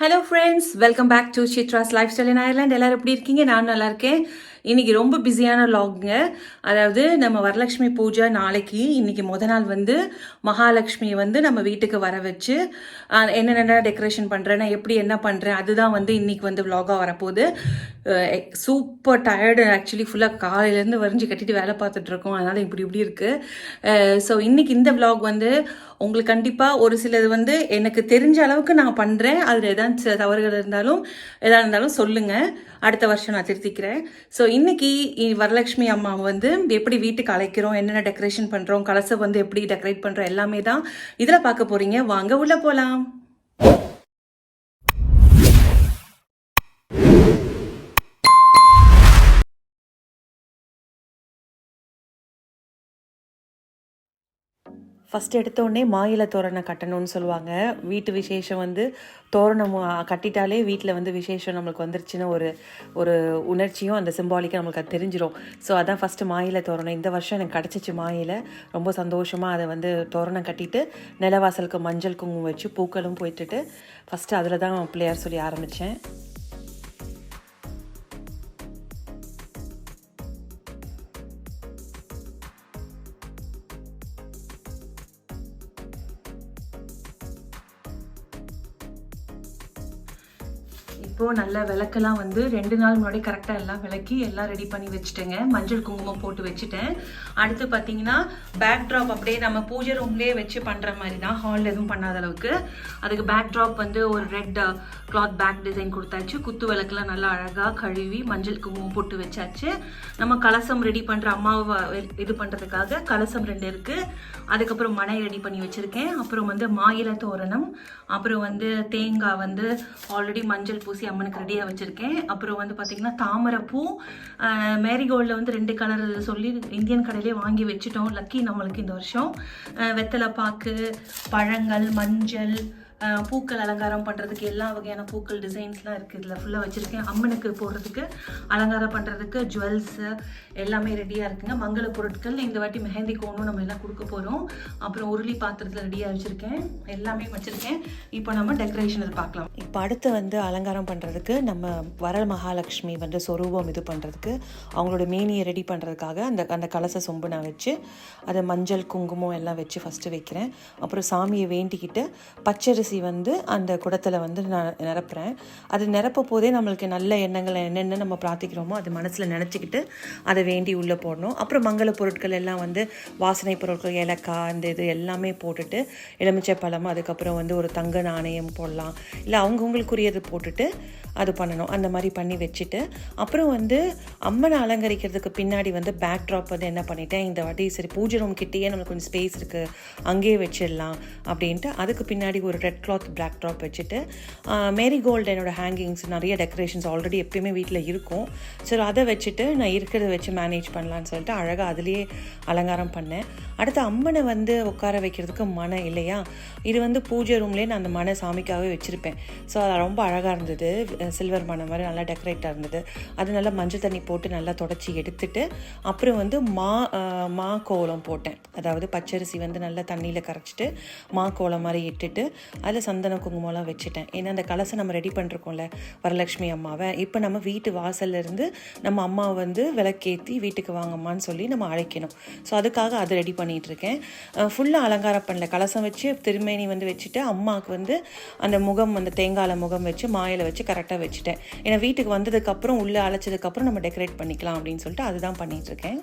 Hello friends, welcome back to Chitra's lifestyle in Ireland. எல்லாரும் எப்படி இருக்கீங்க? நான் நல்லா இருக்கேன். இன்னைக்கு ரொம்ப பிஸியான லாகுங்க. அதாவது நம்ம வரலட்சுமி பூஜை நாளைக்கு. இன்னைக்கு நாள் வந்து மகாலட்சுமியை வந்து நம்ம வீட்டுக்கு வர வச்சு என்னென்ன டெக்கரேஷன் பண்ணுறேன், நான் எப்படி என்ன பண்ணுறேன், அதுதான் வந்து இன்னைக்கு வந்து விலாகாக வரப்போகுது. Super tired actually. ஃபுல்லாக காலையிலேருந்து வரைஞ்சி கட்டிட்டு வேலை பார்த்துட்டு இருக்கோம். அதனால் இப்படி இருக்குது. ஸோ இன்னைக்கு இந்த விலாக் வந்து உங்களுக்கு கண்டிப்பாக ஒரு சிலது வந்து எனக்கு தெரிஞ்ச அளவுக்கு நான் பண்ணுறேன். அதில் ஏதாவது தவறுகள் இருந்தாலும் எதாக இருந்தாலும் சொல்லுங்கள். அடுத்த வருஷம் நான் திருத்திக்கிறேன். ஸோ இன்னைக்கு வரலட்சுமி அம்மாவை வந்து எப்படி வீட்டுக்கு அழைக்கிறோம், என்னென்ன டெக்கரேஷன் பண்ணுறோம், கலசை வந்து எப்படி டெக்கரேட் பண்ணுறோம், எல்லாமே தான் இதில் பார்க்க போகிறீங்க. வாங்க உள்ளே போகலாம். ஃபஸ்ட் எடுத்தோடனே மாயிலை தோரணம் கட்டணும்னு சொல்லுவாங்க. வீட்டு விசேஷம் வந்து தோரணம் கட்டிட்டாலே வீட்டில் வந்து விசேஷம் நம்மளுக்கு வந்துருச்சுன்னு ஒரு உணர்ச்சியும் அந்த சிம்பாலிக்காக நம்மளுக்கு அது தெரிஞ்சிடும். ஸோ அதான் ஃபஸ்ட்டு மாயிலை தோரணம். இந்த வருஷம் எனக்கு கிடச்சிச்சு மாயிலை. ரொம்ப சந்தோஷமாக அதை வந்து தோரணம் கட்டிட்டு நிலவாசலுக்கு மஞ்சள் குங்குமம் வச்சு பூக்களும் போயிட்டுட்டு ஃபஸ்ட்டு அதில் தான் பிள்ளையார் சொல்லி ஆரம்பித்தேன். இப்போது நல்ல விளக்கெல்லாம் வந்து 2 நாள் முன்னாடி கரெக்டாக எல்லாம் விளக்கி எல்லாம் ரெடி பண்ணி வச்சுட்டேங்க. மஞ்சள் குங்குமம் போட்டு வச்சுட்டேன். அடுத்து பார்த்தீங்கன்னா பேக் ட்ராப் அப்படியே நம்ம பூஜை ரூம்லேயே வச்சு பண்ணுற மாதிரி தான், ஹாலில் எதுவும் பண்ணாத அளவுக்கு. அதுக்கு பேக் ட்ராப் வந்து ஒரு ரெட் கிளாத் பேக் டிசைன் கொடுத்தாச்சு. குத்து விளக்கெல்லாம் நல்லா அழகாக கழுவி மஞ்சள் குங்குமம் போட்டு வச்சாச்சு. நம்ம கலசம் ரெடி பண்ணுற அம்மாவை இது பண்ணுறதுக்காக கலசம் 2 இருக்குது. அதுக்கப்புறம் மனை ரெடி பண்ணி வச்சுருக்கேன். அப்புறம் வந்து மாயிலை தோரணம், அப்புறம் வந்து தேங்காய் வந்து ஆல்ரெடி மஞ்சள் பூசி அம்மனுக்கு ரெடியாக வச்சுருக்கேன். அப்புறம் வந்து பார்த்திங்கன்னா தாமரைப்பூ, மேரிகோல்டில் வந்து 2 கலர் சொல்லி இந்தியன் கடையிலே வாங்கி வச்சுட்டோம். லக்கி நம்மளுக்கு இந்த வருஷம். வெத்தலை பாக்கு, பழங்கள், மஞ்சள், பூக்கள் அலங்காரம் பண்ணுறதுக்கு எல்லா வகையான பூக்கள் டிசைன்ஸ்லாம் இருக்குது. இதில் ஃபுல்லாக வச்சுருக்கேன். அம்மனுக்கு போடுறதுக்கு அலங்காரம் பண்ணுறதுக்கு ஜுவல்ஸு எல்லாமே ரெடியாக இருக்குங்க. மங்கள பொருட்கள் இந்த வாட்டி மெஹந்தி கோணும் நம்ம எல்லாம் கொடுக்க போகிறோம். அப்புறம் உருளி பாத்திரத்தில் ரெடியாக வச்சுருக்கேன். எல்லாமே வச்சுருக்கேன். இப்போ நம்ம டெக்கரேஷன் இது பார்க்கலாம். இப்போ அடுத்து வந்து அலங்காரம் பண்ணுறதுக்கு நம்ம வர மகாலட்சுமி வந்து சொரூபம் இது பண்ணுறதுக்கு அவங்களோட மேனியை ரெடி பண்ணுறதுக்காக அந்த கலச சொம்பு நான் வச்சு அதை மஞ்சள் குங்குமம் எல்லாம் வச்சு ஃபஸ்ட்டு வைக்கிறேன். அப்புறம் சாமியை வேண்டிக்கிட்டு பச்சரிசி வந்து அந்த குடத்தில் வந்து நான் நிரப்புறேன். அது நிரப்ப போதே நம்மளுக்கு நல்ல எண்ணங்கள் என்னென்ன நம்ம பிரார்த்திக்கிறோமோ அது மனசில் நினச்சிக்கிட்டு அதை வேண்டி உள்ளே போடணும். அப்புறம் மங்கள பொருட்கள் எல்லாம் வந்து வாசனை பொருட்கள், ஏலக்காய், அந்த இது எல்லாமே போட்டுட்டு எலுமிச்சை பழம், அதுக்கப்புறம் வந்து ஒரு தங்க நாணயம் போடலாம், இல்லை அவங்கவுங்களுக்குரியது போட்டுட்டு அது பண்ணணும். அந்த மாதிரி பண்ணி வச்சுட்டு அப்புறம் வந்து அம்மனை அலங்கரிக்கிறதுக்கு பின்னாடி வந்து பேக் ட்ராப் வந்து என்ன பண்ணிட்டேன், இந்த வாட்டி சரி பூஜை ரூம் கிட்டேயே நம்மளுக்கு கொஞ்சம் ஸ்பேஸ் இருக்குது அங்கேயே வச்சிடலாம் அப்படின்ட்டு அதுக்கு பின்னாடி ஒரு ரெட் கிளாத் பேக் ட்ராப் வச்சுட்டு மேரிகோல்டு என்னோடய ஹேங்கிங்ஸ் நிறைய டெக்கரேஷன்ஸ் ஆல்ரெடி எப்பயுமே வீட்டில் இருக்கும். சரி அதை வச்சுட்டு நான் இருக்கிறத வச்சு மேனேஜ் பண்ணலான்னு சொல்லிட்டு அழகாக அதுலேயே அலங்காரம் பண்ணேன். அடுத்து அம்மனை வந்து உட்கார வைக்கிறதுக்கு மனை இல்லையா, இது வந்து பூஜை ரூம்லேயே நான் அந்த மனை சாமிக்காகவே வச்சுருப்பேன். ஸோ அது ரொம்ப அழகாக இருந்தது. சில்வர் மனை மாதிரி நல்லா டெக்கரேட்டாக இருந்தது. அது நல்லா மஞ்சள் தண்ணி போட்டு நல்லா தொடச்சி எடுத்துட்டு அப்புறம் வந்து மா கோலம் போட்டேன். அதாவது பச்சரிசி வந்து நல்லா தண்ணியில் கரைச்சிட்டு மா கோலம் மாதிரி இட்டுட்டு அதில் சந்தன குங்குமம்லாம் வச்சுட்டேன். ஏன்னா அந்த கலசை நம்ம ரெடி பண்ணிருக்கோம்ல வரலட்சுமி அம்மாவை, இப்போ நம்ம வீட்டு வாசல்லேருந்து நம்ம அம்மாவை வந்து விளக்கேற்றி வீட்டுக்கு வாங்கம்மான்னு சொல்லி நம்ம அழைக்கணும். ஸோ அதுக்காக அதை ரெடி பண்ணிகிட்ருக்கேன். ஃபுல்லாக அலங்காரம் பண்ணல, கலசம் வச்சு திருமேனி வந்து வச்சுட்டு அம்மாவுக்கு வந்து அந்த முகம் வந்து தேங்காயில் முகம் வச்சு மாயில வச்சு கரெக்டாக வச்சுட்டேன். ஏன்னா வீட்டுக்கு வந்ததுக்கப்புறம் உள்ளே அழைச்சதுக்கப்புறம் நம்ம டெக்கரேட் பண்ணிக்கலாம் அப்படின்னு சொல்லிட்டு அதுதான் பண்ணிகிட்ருக்கேன்.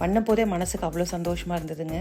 பண்ண போதே மனசுக்கு அவ்வளோ சந்தோஷமாக இருந்ததுங்க.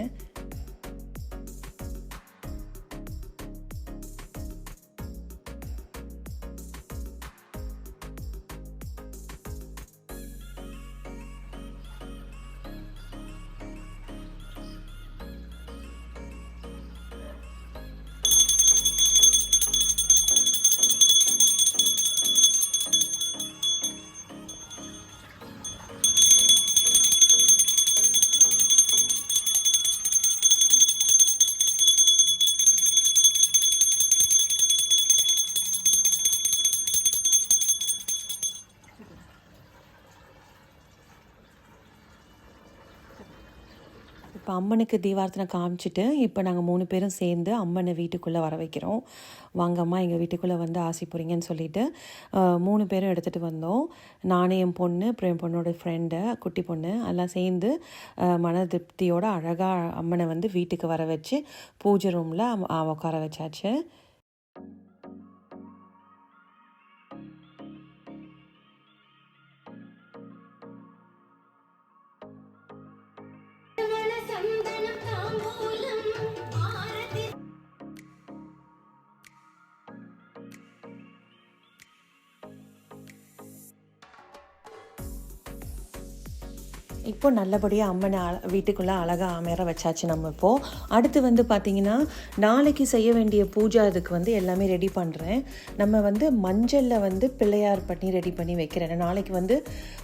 இப்போ அம்மனுக்கு தீபார்த்தனை காமிச்சிட்டு இப்போ நாங்கள் 3 பேரும் சேர்ந்து அம்மனை வீட்டுக்குள்ளே வர வைக்கிறோம். வாங்கம்மா எங்கள் வீட்டுக்குள்ளே வந்து ஆசி போகிறீங்கன்னு சொல்லிட்டு 3 பேரும் எடுத்துகிட்டு வந்தோம். நானும் என் பொண்ணு, அப்புறம் என் பொண்ணோட ஃப்ரெண்டு, குட்டி பொண்ணு எல்லாம் சேர்ந்து மன திருப்தியோட அழகாக அம்மனை வந்து வீட்டுக்கு வர வச்சு பூஜை ரூமில் உட்கார வச்சாச்சு. இப்போ நல்லபடியாக அம்மனை வீட்டுக்குள்ளே அழகாக அமர வச்சாச்சு. நம்ம இப்போது அடுத்து வந்து பார்த்திங்கன்னா நாளைக்கு செய்ய வேண்டிய பூஜை அதுக்கு வந்து எல்லாமே ரெடி பண்ணுறேன். நம்ம வந்து மஞ்சளில் வந்து பிள்ளையார் பண்ணி ரெடி பண்ணி வைக்கிறேன். நாளைக்கு வந்து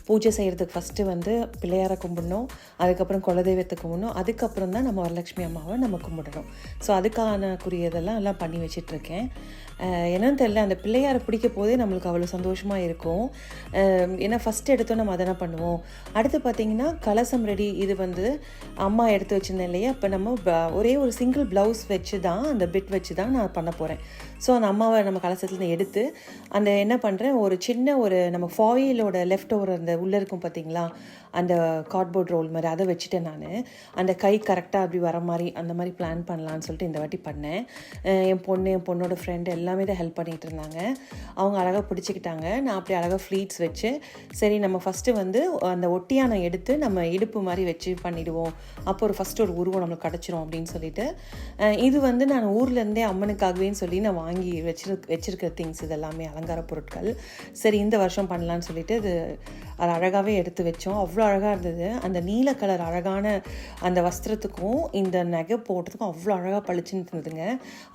பூஜை செய்கிறதுக்கு ஃபஸ்ட்டு வந்து பிள்ளையாரை கும்பிடணும், அதுக்கப்புறம் குலதெய்வத்தை கும்பிடணும், அதுக்கப்புறம் தான் நம்ம வரலட்சுமி அம்மாவை நம்ம கும்பிடணும். ஸோ அதுக்கானக்குரியதெல்லாம் எல்லாம் பண்ணி வச்சிட்ருக்கேன். என்னன்னு தெரியல, அந்த பிள்ளையாரை பிடிக்க போதே நம்மளுக்கு அவ்வளோ சந்தோஷமாக இருக்கும். ஏன்னா ஃபஸ்ட்டு எடுத்தோம் நம்ம அதெல்லாம் பண்ணுவோம். அடுத்து பார்த்திங்கன்னா கலசம் ரெடி. இது வந்து அம்மா எடுத்து வச்சுருந்தேன் இல்லையா, இப்போ நம்ம ஒரே ஒரு சிங்கிள் ப்ளவுஸ் வச்சு தான், அந்த பிட் வச்சு தான் நான் பண்ண போகிறேன். ஸோ அந்த அம்மாவை நம்ம கலசத்தில் எடுத்து அந்த என்ன பண்ணுறேன், ஒரு சின்ன ஒரு நம்ம ஃபாயிலோட லெஃப்ட் ஓவர் அந்த உள்ளே இருக்கும் பார்த்திங்களா, அந்த கார்ட்போர்ட் ரோல் மாதிரி அதை வச்சுட்டேன். நான் அந்த கை கரெக்டாக அப்படி வர மாதிரி அந்த மாதிரி பிளான் பண்ணலான்னு சொல்லிட்டு இந்த வாட்டி பண்ணேன். என் பொண்ணோட ஃப்ரெண்டு எல்லாமே தான் ஹெல்ப் பண்ணிகிட்டு இருந்தாங்க. அவங்க அழகாக பிடிச்சிக்கிட்டாங்க. நான் அப்படி அழகாக ஃப்ளீட்ஸ் வச்சு சரி நம்ம ஃபஸ்ட்டு வந்து அந்த ஒட்டியானை எடுத்து நம்ம இடுப்பு மாதிரி வச்சு பண்ணிவிடுவோம், அப்போ ஒரு ஃபஸ்ட்டு ஒரு உருவம் நம்மளுக்கு கிடச்சிரும் அப்படின்னு சொல்லிட்டு இது வந்து நான் ஊர்லேருந்தே அம்மனுக்காகவேன்னு சொல்லி நான் வாங்கி வச்சிருக்கிற திங்ஸ் இதெல்லாமே அலங்கார பொருட்கள். சரி இந்த வருஷம் பண்ணலான்னு சொல்லிட்டு அது அழகாகவே எடுத்து வச்சோம். அவ்வளோ அழகாக இருந்தது. அந்த நீல கலர் அழகான அந்த வஸ்திரத்துக்கும் இந்த நகை போட்டதுக்கும் அவ்வளோ அழகாக பளிச்சுன்னு இருந்ததுங்க.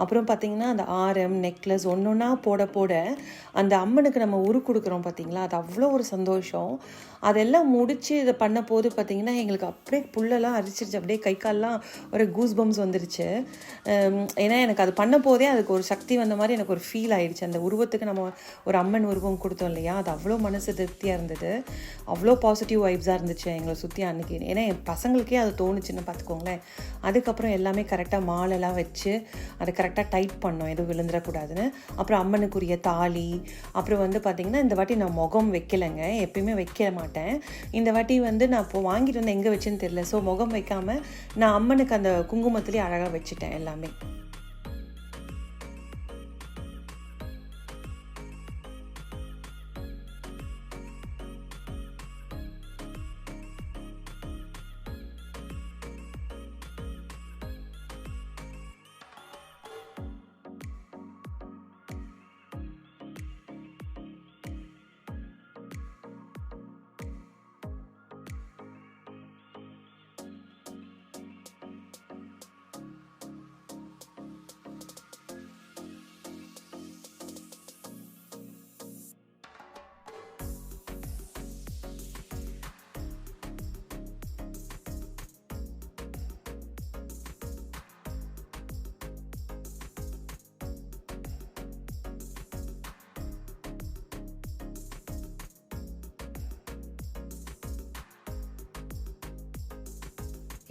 அப்புறம் பார்த்திங்கன்னா அந்த ஆரம் நெக்லஸ் ஒன்றா போட அந்த அம்மனுக்கு நம்ம உரு கொடுக்குறோம் பார்த்திங்களா, அது அவ்வளோ ஒரு சந்தோஷம். அதெல்லாம் முடித்து இதை பண்ண போது பார்த்திங்கன்னா எங்களுக்கு அப்படியே புல்லெல்லாம் அரிச்சிருச்சு, அப்படியே கை கால்லாம் ஒரு கூஸ் பம்ஸ் வந்துருச்சு. ஏன்னா எனக்கு அது பண்ண போதே அதுக்கு ஒரு சக்தி வந்த மாதிரி எனக்கு ஒரு ஃபீல் ஆகிடுச்சு. அந்த உருவத்துக்கு நம்ம ஒரு அம்மன் உருவம் கொடுத்தோம் இல்லையா, அது அவ்வளோ மனசு திருப்தியாக இருந்தது. அவ்வளோ பாசிட்டிவ் வைப்ஸாக இருந்துச்சு எங்களை சுற்றி அன்றைக்கி. ஏன்னா என் பசங்களுக்கே அது தோணுச்சுன்னு பார்த்துக்கோங்களேன். அதுக்கப்புறம் எல்லாமே கரெக்டாக மாலெல்லாம் வச்சு அதை கரெக்டாக டைட் பண்ணோம், எதுவும் விழுந்துடக்கூடாதுன்னு. அப்புறம் அம்மனுக்குரிய தாலி, அப்புறம் வந்து பார்த்திங்கன்னா இந்த வாட்டி நான் முகம் வைக்கலைங்க, எப்பயுமே வைக்க மாட்டேன். இந்த வாட்டி வந்து நான் இப்போ வாங்கிட்டு வந்து எங்கே வச்சேன்னு தெரியல. ஸோ முகம் வைக்காமல் நான் அம்மனுக்கு அந்த குங்குமத்துலேயே அழகாக வச்சுட்டேன் எல்லாமே.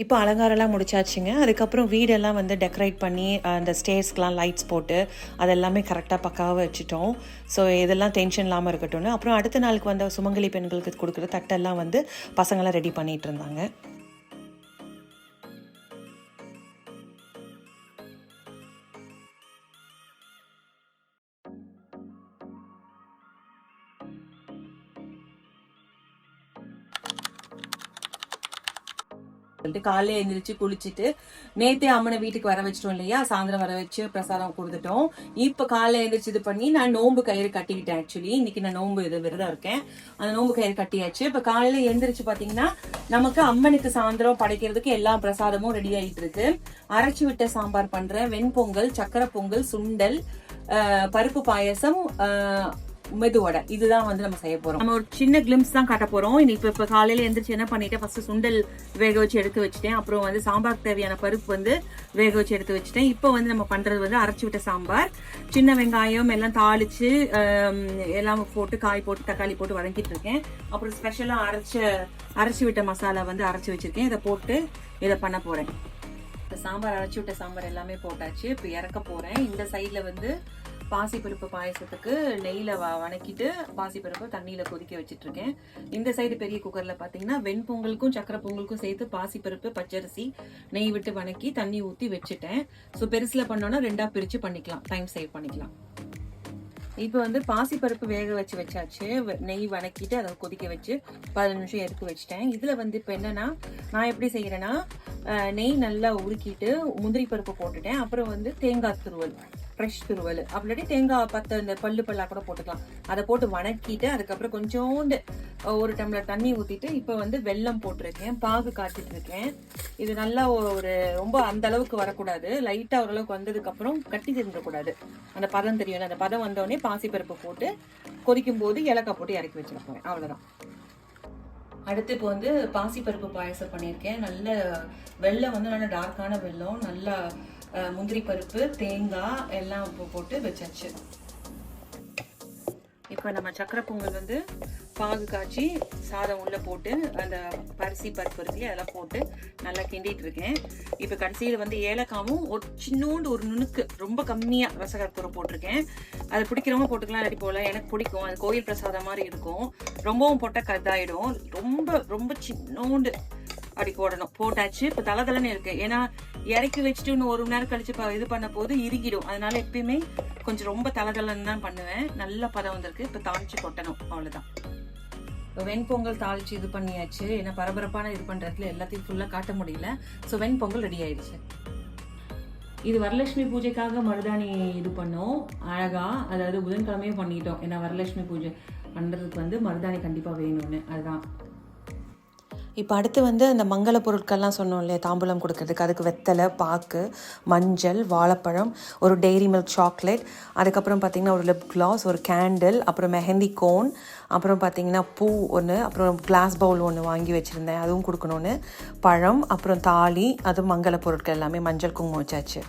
இப்போ அலங்காரம்லாம் முடிச்சாச்சுங்க. அதுக்கப்புறம் வீடெல்லாம் வந்து டெக்கரேட் பண்ணி அந்த ஸ்டேர்ஸ்க்கெலாம் லைட்ஸ் போட்டு அதெல்லாமே கரெக்டாக பக்காவாக வச்சுட்டோம். ஸோ இதெல்லாம் டென்ஷன் இல்லாமல் இருக்கட்டும்னு. அப்புறம் அடுத்த நாளுக்கு வந்த சுமங்கலி பெண்களுக்கு கொடுக்குற தட்டெல்லாம் வந்து பசங்களாம் ரெடி பண்ணிகிட்டு இருந்தாங்க. காலையில எழுந்திரிச்சு குளிச்சுட்டு நேத்தே அம்மனை வீட்டுக்கு வர வச்சிட்டோம் இல்லையா, சாயந்தரம் வர வச்சு பிரசாதம் கொடுத்துட்டோம். இப்ப காலையில எழுந்திரிச்சு இது பண்ணி நான் நோம்பு கயிறு கட்டிக்கிட்டேன். ஆக்சுவலி இன்னைக்கு நான் நோம்பு இது விரதம் இருக்கேன். அந்த நோம்பு கயிறு கட்டியாச்சு. இப்ப காலையில எழுந்திரிச்சு பாத்தீங்கன்னா நமக்கு அம்மனுக்கு சாயந்தரம் படைக்கிறதுக்கு எல்லா பிரசாதமும் ரெடி ஆயிட்டு இருக்கு. அரைச்சு விட்ட சாம்பார் பண்றேன், வெண்பொங்கல், சக்கரை பொங்கல், சுண்டல், பருப்பு பாயசம், மெதுவடை, இதுதான் வந்து நம்ம செய்ய போறோம். நம்ம ஒரு சின்ன கிளிம்ஸ் தான் காட்ட போறோம். இப்ப காலையில எந்திரிச்சு என்ன பண்ணிட்டேன், ஃபர்ஸ்ட் சுண்டல் வேக வச்சு எடுத்து வச்சுட்டேன். அப்புறம் வந்து சாம்பார் தேவையான பருப்பு வந்து வேக வச்சு எடுத்து வச்சுட்டேன். இப்போ வந்து நம்ம பண்றது வந்து அரைச்சு விட்ட சாம்பார், சின்ன வெங்காயம் எல்லாம் தாளிச்சு எல்லாம் போட்டு காய் போட்டு தக்காளி போட்டு வதக்கிட்டு இருக்கேன். அப்புறம் ஸ்பெஷலா அரைச்சு விட்ட மசாலா வந்து அரைச்சு வச்சிருக்கேன். இதை போட்டு இதை பண்ண போகிறேன். இப்போ சாம்பார் அரைச்சி விட்ட சாம்பார் எல்லாமே போட்டாச்சு. இப்போ இறக்க போகிறேன். இந்த சைடில் வந்து பாசிப்பருப்பு பாயசத்துக்கு நெய்யில் வணக்கிட்டு பாசிப்பருப்பு தண்ணியில் கொதிக்க வச்சுட்ருக்கேன். இந்த சைடு பெரிய குக்கரில் பார்த்தீங்கன்னா வெண்பொங்கலுக்கும் சக்கரை பொங்கலுக்கும் சேர்த்து பாசிப்பருப்பு பச்சரிசி நெய் விட்டு வணக்கி தண்ணி ஊற்றி வச்சுட்டேன். ஸோ பெருசில் பண்ணோன்னா 2ஆக பிரித்து பண்ணிக்கலாம், டைம் சேவ் பண்ணிக்கலாம். இப்போ வந்து பாசிப்பருப்பு வேக வச்சாச்சு. நெய் வணக்கிட்டு அதை கொதிக்க வச்சு 15 நிமிஷம் எடுத்து வச்சுட்டேன். இதில் வந்து இப்போ என்னன்னா நான் எப்படி செய்கிறேன்னா நெய் நல்லா உருக்கிட்டு முந்திரி பருப்பு போட்டுட்டேன். அப்புறம் வந்து தேங்காய் துருவல், ஃப்ரெஷ் துருவல், அப்படி தேங்காய் 10 இந்த பல்லா கூட போட்டுக்கலாம். அதை போட்டு வணக்கிட்டு அதுக்கப்புறம் கொஞ்சோண்டு 1 டம்ளர் தண்ணி ஊற்றிட்டு இப்போ வந்து வெல்லம் போட்டிருக்கேன், பாகு காய்ச்சிட்டு இருக்கேன். இது நல்லா ஒரு ரொம்ப அந்த அளவுக்கு வரக்கூடாது, லைட்டாக ஓரளவுக்கு வந்ததுக்கப்புறம் கட்டி தெரிஞ்சிடக்கூடாது. அந்த பதம் தெரியும். அந்த பதம் வந்தோடனே பாசிப்பருப்பு போட்டு கொதிக்கும் போது ஏலக்காய் போட்டு இறக்கி வச்சுருப்பேன். அவ்வளோதான். அடுத்து இப்போ வந்து பாசிப்பருப்பு பாயசம் பண்ணியிருக்கேன். நல்ல வெல்லம் வந்து நல்ல டார்க்கான வெல்லம், நல்லா முந்திரி பருப்பு தேங்காய் எல்லாம் போட்டு வச்சாச்சு. இப்போ நம்ம சக்கரை பொங்கல் வந்து பாகு காய்ச்சி சாதம் உள்ளே போட்டு அந்த பரிசி பருப்பு இருக்கு அதெல்லாம் போட்டு நல்லா கிண்டிட்டு இருக்கேன். இப்போ கடைசியில் வந்து ஏலக்காவும் ஒரு சின்னோண்டு ஒரு நுணுக்கு ரொம்ப கம்மியாக ரசகற்பூரம் போட்டிருக்கேன். அது பிடிக்கிறவங்க போட்டுக்கலாம், இல்லாட்டி போல. எனக்கு பிடிக்கும், அது கோயில் பிரசாதம் மாதிரி இருக்கும். ரொம்பவும் போட்டால் கதாயிடும். ரொம்ப ரொம்ப சின்னோண்டு அப்படி போடணும். போட்டாச்சு. இப்போ தலைன்னு இருக்கு, ஏன்னா இறக்கி வச்சுட்டு இன்னும் 1 மணி நேரம் கழிச்சு இது பண்ண போது இறுகிடும். அதனால எப்பயுமே கொஞ்சம் ரொம்ப தலைன்னு தான் பண்ணுவேன். நல்ல பதம் வந்திருக்கு. இப்போ தாளிச்சு கொட்டணும், அவ்வளோதான். வெண்பொங்கல் தாளிச்சு இது பண்ணியாச்சு. ஏன்னா பரபரப்பான இது பண்றதுல எல்லாத்தையும் ஃபுல்லாக காட்ட முடியல. ஸோ வெண்பொங்கல் ரெடி ஆயிடுச்சு. இது வரலட்சுமி பூஜைக்காக மருதாணி இது பண்ணோம் அழகா. அதாவது புதன்கிழமையும் பண்ணிட்டோம். ஏன்னா வரலட்சுமி பூஜை பண்றதுக்கு வந்து மருதாணி கண்டிப்பா வேணும்னு. அதுதான். இப்போ அடுத்து வந்து அந்த மங்கள பொருட்கள்லாம் சொன்னோம் இல்லையா, தாம்பூலம் கொடுக்கறதுக்கு. அதுக்கு வெத்தலை, பாக்கு, மஞ்சள், வாழைப்பழம், ஒரு டெய்ரி மில்க் சாக்லேட், அதுக்கப்புறம் பார்த்திங்கன்னா ஒரு லிப் கிளாஸ், ஒரு கேண்டில், அப்புறம் மெஹந்தி கோன், அப்புறம் பார்த்திங்கன்னா பூ ஒன்று, அப்புறம் கிளாஸ் பவுல் ஒன்று வாங்கி வச்சுருந்தேன், அதுவும் கொடுக்கணுன்னு, பழம், அப்புறம் தாலி, அதுவும் மங்கள பொருட்கள் எல்லாமே மஞ்சள் குங்குமம் வச்சாச்சு.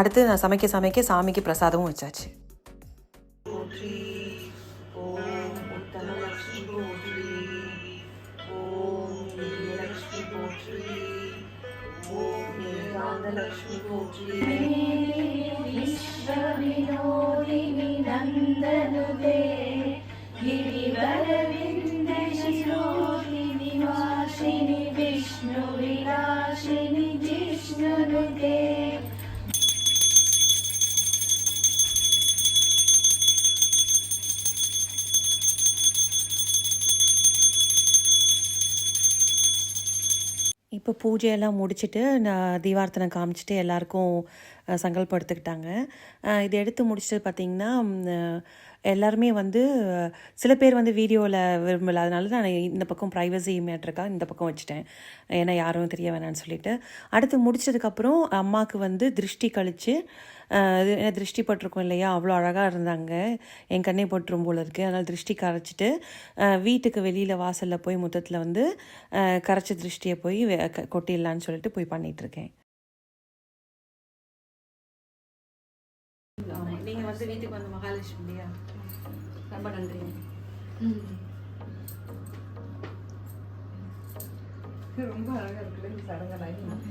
அடுத்து நான் சமைக்க சாமிக்கு பிரசாதமும் வச்சாச்சு. लक्ष्मी पोत्री विश्वविनोदिनी नन्दनुते गिरिवरविन्दे शिरोधिनि वासिनि विष्णुविलासिनि जिष्णुनुते. இப்போ பூஜையெல்லாம் முடிச்சுட்டு நான் தீபார்த்தனை காமிச்சிட்டு எல்லாருக்கும் சங்கல்பம் எடுத்துக்கிட்டாங்க. இதை எடுத்து முடிச்சுட்டு பார்த்திங்கன்னா எல்லாருமே வந்து சில பேர் வந்து வீடியோவில் விரும்பலை. அதனால தான் நான் இந்த பக்கம் ப்ரைவசி மேட்ருக்கா இந்த பக்கம் வச்சுட்டேன், ஏன்னா யாரும் தெரிய வேணான்னு சொல்லிட்டு. அடுத்து முடிச்சதுக்கப்புறம் அம்மாவுக்கு வந்து திருஷ்டி கழித்து திருஷ்டி பட்டிருக்கோம் இல்லையா, அவ்வளோ அழகாக இருந்தாங்க. என் கண்ணே போட்டுரும் போல இருக்குது. அதனால் திருஷ்டி கரைச்சிட்டு வீட்டுக்கு வெளியில் வாசலில் போய் முத்தத்தில் வந்து கரைச்சி திருஷ்டியை போய் கொட்டிடலான்னு சொல்லிட்டு போய் பண்ணிகிட்ருக்கேன். நீங்கள் வந்து வீட்டுக்கு வந்து மகாலட்சுமி இல்லையா, ரொம்ப நன்றி. ரொம்ப அழகாக இருக்குல்ல இந்த சடங்கெல்லாம்.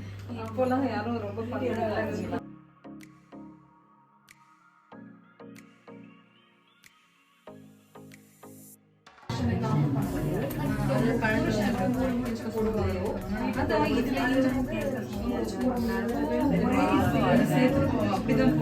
இப்போல்லாம் யாரும் ரொம்ப பண்ணுறாங்க. அப்படிதான்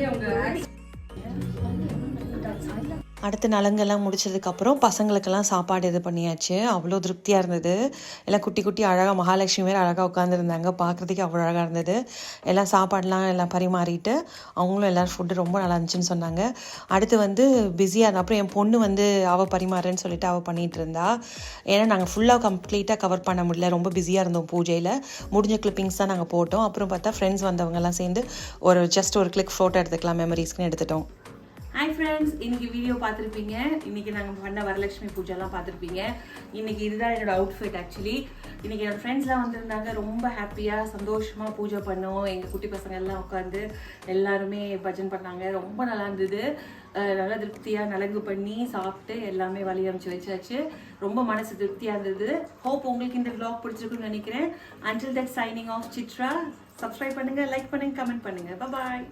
அவங்க அடுத்து நலங்கெல்லாம் முடிச்சதுக்கப்புறம் பசங்களுக்கெல்லாம் சாப்பாடு இது பண்ணியாச்சு. அவ்வளோ திருப்தியாக இருந்தது. எல்லாம் குட்டி குட்டி அழகாக மகாலட்சுமி வேறு அழகாக உட்காந்துருந்தாங்க. பார்க்குறதுக்கு அவ்வளோ அழகாக இருந்தது. எல்லாம் சாப்பாடெலாம் எல்லாம் பரிமாறிட்டு அவங்களும் எல்லோரும் ஃபுட்டு ரொம்ப நல்லா இருந்துச்சுன்னு சொன்னாங்க. அடுத்து வந்து பிஸியாக இருந்தேன். அப்புறம் என் பொண்ணு வந்து அவள் பரிமாறேன்னு சொல்லிட்டு அவள் பண்ணிகிட்டு இருந்தா. ஏன்னா நாங்கள் ஃபுல்லாக கம்ப்ளீட்டாக கவர் பண்ண முடியல, ரொம்ப பிஸியாக இருந்தோம் பூஜையில். முடிஞ்ச கிளிப்பிங்ஸ் தான் நாங்கள் போட்டோம். அப்புறம் பார்த்தா ஃப்ரெண்ட்ஸ் வந்தவங்கெல்லாம் சேர்ந்து ஜஸ்ட் ஒரு கிளிக் ஃபோட்டோ எடுத்துக்கலாம் மெமரிஸ்க்குன்னு எடுத்துட்டோம். ஹாய் ஃப்ரெண்ட்ஸ், இன்றைக்கி வீடியோ பார்த்துருப்பீங்க. இன்றைக்கி நாங்கள் பண்ண வரலட்சுமி பூஜைலாம் பார்த்துருப்பீங்க. இன்றைக்கி இதுதான் என்னோடய அவுட்ஃபிட். ஆக்சுவலி இன்றைக்கி என்னோடய ஃப்ரெண்ட்ஸ்லாம் வந்திருந்தாங்க. ரொம்ப ஹாப்பியாக சந்தோஷமாக பூஜை பண்ணோம். எங்கள் குட்டி பசங்க எல்லாம் உட்காந்து எல்லாருமே பஜன் பண்ணாங்க. ரொம்ப நல்லா இருந்தது. நல்லா திருப்தியாக நலங்கு பண்ணி சாப்பிட்டு எல்லாமே வழி அமைச்சு வச்சாச்சு. ரொம்ப மனசு திருப்தியாக இருந்தது. ஹோப் உங்களுக்கு இந்த vlog பிடிச்சிருக்குன்னு நினைக்கிறேன். Until that, signing off, Chitra. Subscribe பண்ணுங்கள், லைக் பண்ணுங்கள், கமெண்ட் பண்ணுங்கள். பாய்.